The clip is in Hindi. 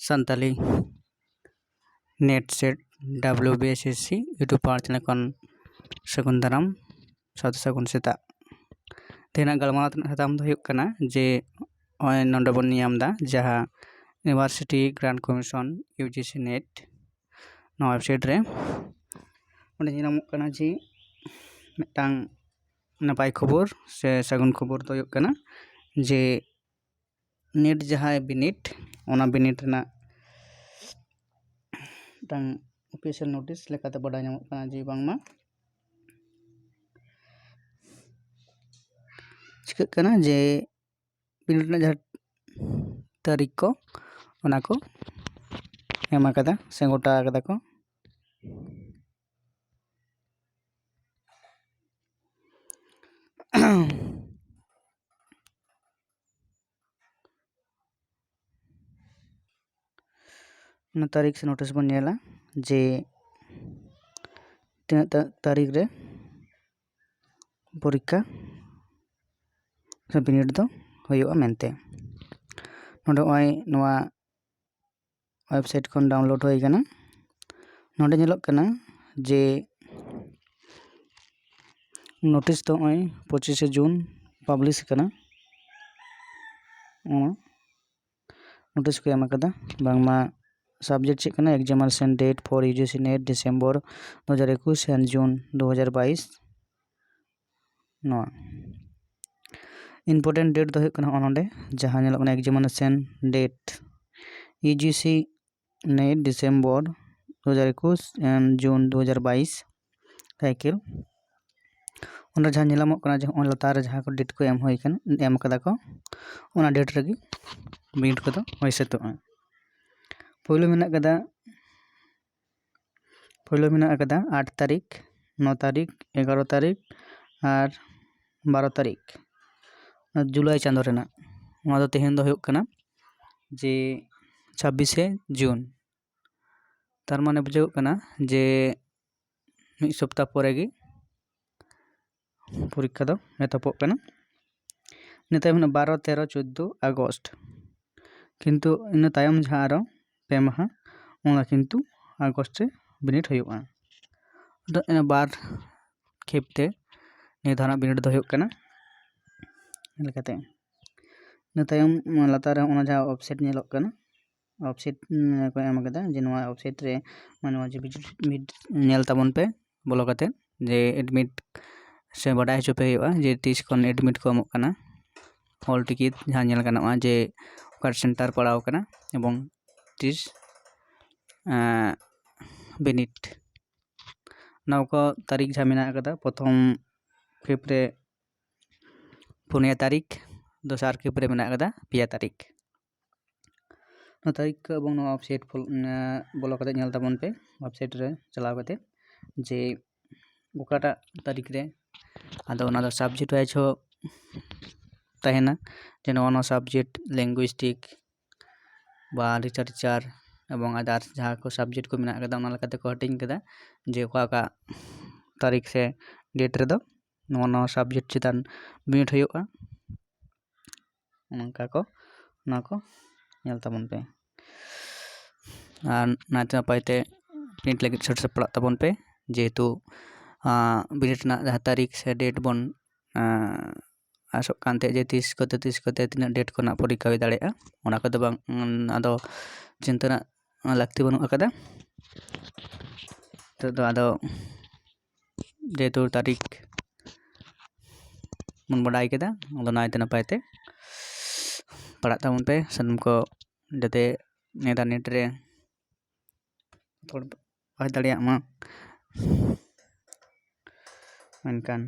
Santali net set WBSSC YouTube power channel खन सगुन दाराम साथ सगुन सेता तेना गलमारा हताम दो हुयुग जे ओय नोंडे बन नियाम दा जहां university grant commission UGC net नवा वेबसाइट रे ओंडे निनामोग कना जे मिदटांग नपाय खबर से सगुन खबर दो हुयुग कना जे नेट जहां बिनिट ओना बिनिट रेना मिदटांग ऑफिशियल नोटिस लेकाते बडाय नामोग कना जे बांगमा चिकाग कना जे बिनिट ना जहां तारीख को ओना को एम आकादा से गोटा आकादा को ना तारीख से नोटिस बन नेला जे तीना तारीख रे परीक्षा से बिनिट दो हुयुगा मेनते नोंडे ओय नोवा वेबसाइट खन डाउनलोड होय कना नोंडे नेलोग कना जे नोटिस तो ओय 25 जून पब्लिश कना नोटिस को एम आकादा बांगमा सब्जेक्ट चेक कना examination date for UGC NET December 2021 and June 2022 नोवा इम्पोर्टेंट डेट दो हुयुग कना ओनोंडे जहां नेलोग कना examination date UGC NET December 2021 and June 2022 cycle ओना जहां नेलामोग कना जे ओन लतार जहां को डेट को एम होय कना एम कदा को ओना डेट रेगी बिनिट को होय सेतोगा पहले मेना कदा 8 तारीख 9 तारीख 11 तारीख और 12 तारीख जुलाई चांदो रेना ओना दो तेहेन दो हुयुग कना जे 26 जून तार माने बुझाव कना जे मिद सप्ताह परे गी परीक्षा दो एतपोग कना नितायम 12 13 14 अगस्त किंतु इन तायम जहां आरो पे माहा ओना किंतु अगस्त रे बिनिट हुयुगा तो इन बार खेपते निर्धारण बिनिट दो हुयुग कना लेकाते नितायम लतार ओना जहां वेबसाइट नेलोग कना वेबसाइट को एम कदा जे नोवा वेबसाइट रे मानवा जे मिड नेल ताबन पे बोलो कते जे एडमिट से बडाय हचो पे हुयुगा जे 30 खन एडमिट को एमोग कना हॉल टिकट जहां नेल गानोआ जे ओकार सेंटर पड़ाव कना एवं 30 बिनिट नौको तारीख जहां मेना कदा प्रथम खेप रे 4 तारीख दोसार खेप रे मेना कदा 5 तारीख नो तारीख एवं नो वेबसाइट बोलो कते नेल ताबन पे वेबसाइट रे चलाव कते जे ओकाटा तारीख रे आदो ओना दो सब्जेक्ट वाइज हो तहेना जेन ओनो सब्जेक्ट लैंग्वेजिस्टिक बा लिटरेचर एवं अदर जहां को सब्जेक्ट को मेना कदा ओना लकाते को हटिंग कदा जे ओका तारीख से डेट रे दो नो सब्जेक्ट चितान बिनिट हुयुगा ओनका को ना को नेल ताबन पे और नाते पाइते प्रिंट लगे छट से पड़ा ताबन पे जेहेतु बिनिट ना जहां तारीख से डेट बन आसोक कांते जे 30 कोते तिना डेट को ना परीक्षा हुई दाड़ेगा ओना को बांग आदो चिंता ना लगती बनु अकदा तो आदो जेहेतु तारीख मन बडाय केदा आदो नायते नपायते पड़ा ताबन पे सनम को जते नेदा नेट रे पढ़ दाड़िया मा मेनकान